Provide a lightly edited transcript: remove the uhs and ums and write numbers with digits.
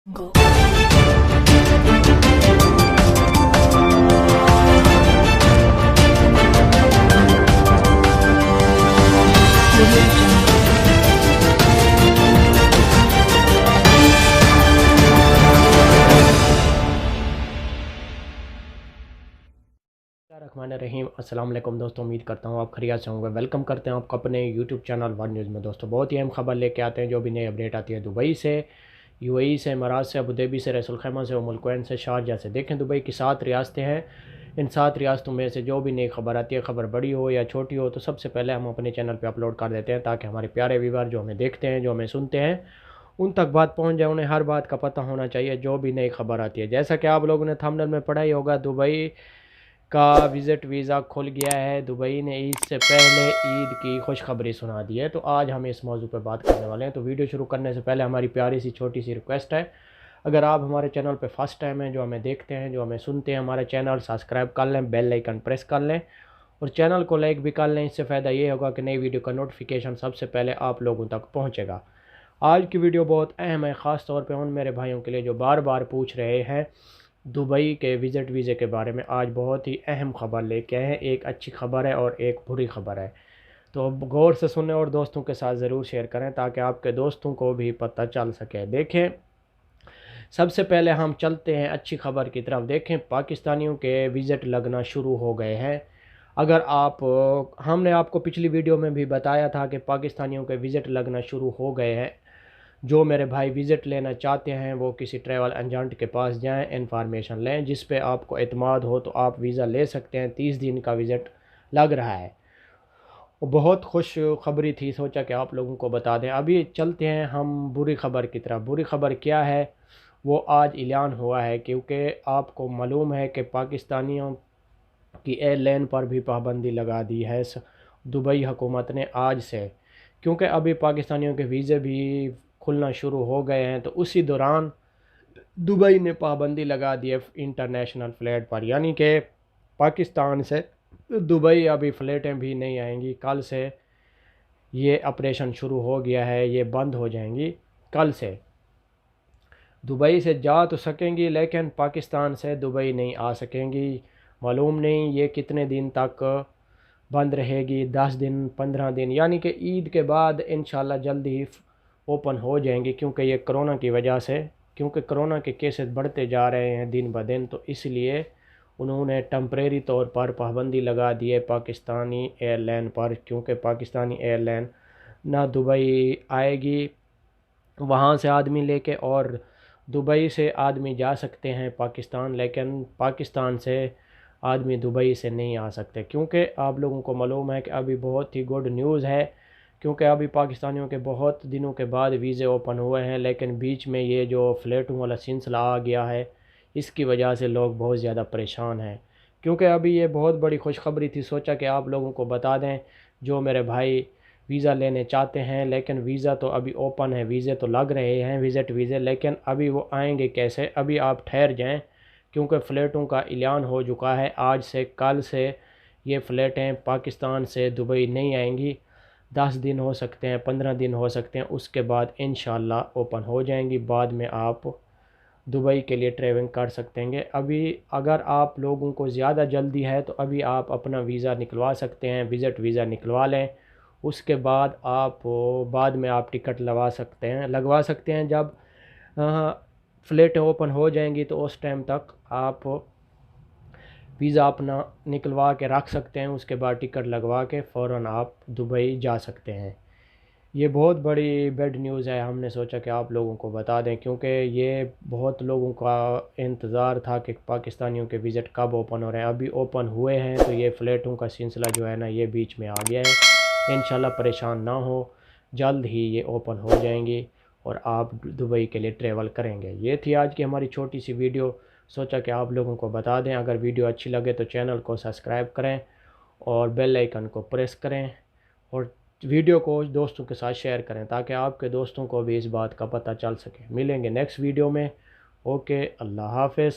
Go. Rahman रहीम। अस्सलाम वालेकुम दोस्तों, उम्मीद करता हूँ आप खैरियत से होंगे। वेलकम करते हैं आपको अपने यूट्यूब चैनल वन न्यूज़ में। दोस्तों बहुत ही अहम खबर लेके आते हैं। जो भी नई अपडेट आती है दुबई से, यूएई से, इमारात से, अबू धाबी से, रसूल खैमा से, उम्मुल कुवैन से, शारजा से। देखें दुबई की 7 रियासतें हैं। इन 7 रियासतों में से जो भी नई खबर आती है, खबर बड़ी हो या छोटी हो, तो सबसे पहले हम अपने चैनल पर अपलोड कर देते हैं, ताकि हमारे प्यारे व्यूअर जो हमें देखते हैं, जो हमें सुनते हैं, उन तक बात पहुंच जाए। उन्हें हर बात का पता होना चाहिए जो भी नई खबर आती है। जैसा कि आप लोगों ने थंबनेल में पढ़ा ही होगा, दुबई का विज़िट वीज़ा खुल गया है। दुबई ने ईद से पहले ईद की खुशखबरी सुना दी है। तो आज हम इस मौजू पर बात करने वाले हैं। तो वीडियो शुरू करने से पहले हमारी प्यारी सी छोटी सी रिक्वेस्ट है, अगर आप हमारे चैनल पे फर्स्ट टाइम हैं, जो हमें देखते हैं, जो हमें सुनते हैं, हमारा चैनल सब्सक्राइब कर लें, बेल आइकन प्रेस कर लें और चैनल को लाइक भी कर लें। इससे फ़ायदा ये होगा कि नई वीडियो का नोटिफिकेशन सबसे पहले आप लोगों तक पहुँचेगा। आज की वीडियो बहुत अहम है, ख़ास तौर पे उन मेरे भाइयों के लिए जो बार बार पूछ रहे हैं दुबई के विज़िट वीज़े के बारे में। आज बहुत ही अहम खबर लेके आए हैं। एक अच्छी खबर है और एक बुरी खबर है, तो अब गौर से सुनें और दोस्तों के साथ ज़रूर शेयर करें, ताकि आपके दोस्तों को भी पता चल सके। देखें, सबसे पहले हम चलते हैं अच्छी खबर की तरफ। देखें, पाकिस्तानियों के विज़िट लगना शुरू हो गए हैं। अगर आप हमने आपको पिछली वीडियो में भी बताया था कि पाकिस्तानियों के विज़िट लगना शुरू हो गए हैं। जो मेरे भाई विज़िट लेना चाहते हैं वो किसी ट्रैवल एजेंट के पास जाएं, इन्फॉर्मेशन लें, जिस पे आपको एतमाद हो तो आप वीज़ा ले सकते हैं। 30 दिन का विज़िट लग रहा है। वो बहुत खुश खबरी थी, सोचा कि आप लोगों को बता दें। अभी चलते हैं हम बुरी खबर की तरफ। बुरी खबर क्या है वो आज ऐलान हुआ है, क्योंकि आपको मालूम है कि पाकिस्तानियों की एयरलाइन पर भी पाबंदी लगा दी है दुबई हुकूमत ने आज से, क्योंकि अभी पाकिस्तानियों के वीज़े भी खुलना शुरू हो गए हैं। तो उसी दौरान दुबई ने पाबंदी लगा दी है इंटरनेशनल फ़्लाइट पर, यानी कि पाकिस्तान से दुबई अभी फ़्लाइटें भी नहीं आएंगी। कल से ये ऑपरेशन शुरू हो गया है, ये बंद हो जाएंगी कल से। दुबई से जा तो सकेंगी, लेकिन पाकिस्तान से दुबई नहीं आ सकेंगी। मालूम नहीं ये कितने दिन तक बंद रहेगी, 10 दिन, 15 दिन, यानी कि ईद के बाद इंशाल्लाह जल्दी ही ओपन हो जाएंगी। क्योंकि ये कोरोना की वजह से, क्योंकि कोरोना के केसेस बढ़ते जा रहे हैं दिन ब दिन, तो इसलिए उन्होंने टेम्परेरी तौर पर पाबंदी लगा दी है पाकिस्तानी एयरलाइन पर। क्योंकि पाकिस्तानी एयरलाइन ना दुबई आएगी, वहाँ से आदमी लेके, और दुबई से आदमी जा सकते हैं पाकिस्तान, लेकिन पाकिस्तान से आदमी दुबई से नहीं आ सकते। क्योंकि आप लोगों को मालूम है कि अभी बहुत ही गुड न्यूज़ है, क्योंकि अभी पाकिस्तानियों के बहुत दिनों के बाद वीज़े ओपन हुए हैं, लेकिन बीच में ये जो फ़्लाइटों वाला सिलसिला आ गया है, इसकी वजह से लोग बहुत ज़्यादा परेशान हैं। क्योंकि अभी ये बहुत बड़ी खुशखबरी थी, सोचा कि आप लोगों को बता दें। जो मेरे भाई वीज़ा लेने चाहते हैं, लेकिन वीज़ा तो अभी ओपन है, वीज़े तो लग रहे हैं, विज़िट वीज़े, लेकिन अभी वो आएंगे कैसे? अभी आप ठहर जाएं, क्योंकि फ़्लाइटों का ऐलान हो चुका है। आज से, कल से ये फ़्लाइटें पाकिस्तान से दुबई नहीं आएंगी। 10 दिन हो सकते हैं, 15 दिन हो सकते हैं, उसके बाद इंशाल्लाह ओपन हो जाएंगी। बाद में आप दुबई के लिए ट्रैवलिंग कर सकते हैं। अभी अगर आप लोगों को ज़्यादा जल्दी है तो अभी आप अपना वीज़ा निकलवा सकते हैं, विज़िट वीज़ा निकलवा लें। उसके बाद आप बाद में आप टिकट लगवा सकते हैं। जब फ़्लाइटें ओपन हो जाएंगी तो उस टाइम तक आप वीज़ा अपना निकलवा के रख सकते हैं। उसके बाद टिकट लगवा के फ़ौरन आप दुबई जा सकते हैं। ये बहुत बड़ी बैड न्यूज़ है, हमने सोचा कि आप लोगों को बता दें, क्योंकि ये बहुत लोगों का इंतज़ार था कि पाकिस्तानियों के विज़िट कब ओपन हो रहे हैं। अभी ओपन हुए हैं, तो ये फ़्लाइटों का सिलसिला जो है ना, ये बीच में आ गया है। इंशाल्लाह परेशान ना हो, जल्द ही ये ओपन हो जाएंगी और आप दुबई के लिए ट्रैवल करेंगे। ये थी आज की हमारी छोटी सी वीडियो, सोचा कि आप लोगों को बता दें। अगर वीडियो अच्छी लगे तो चैनल को सब्सक्राइब करें और बेल आइकन को प्रेस करें, और वीडियो को दोस्तों के साथ शेयर करें, ताकि आपके दोस्तों को भी इस बात का पता चल सके। मिलेंगे नेक्स्ट वीडियो में। ओके, अल्लाह हाफ़िज़।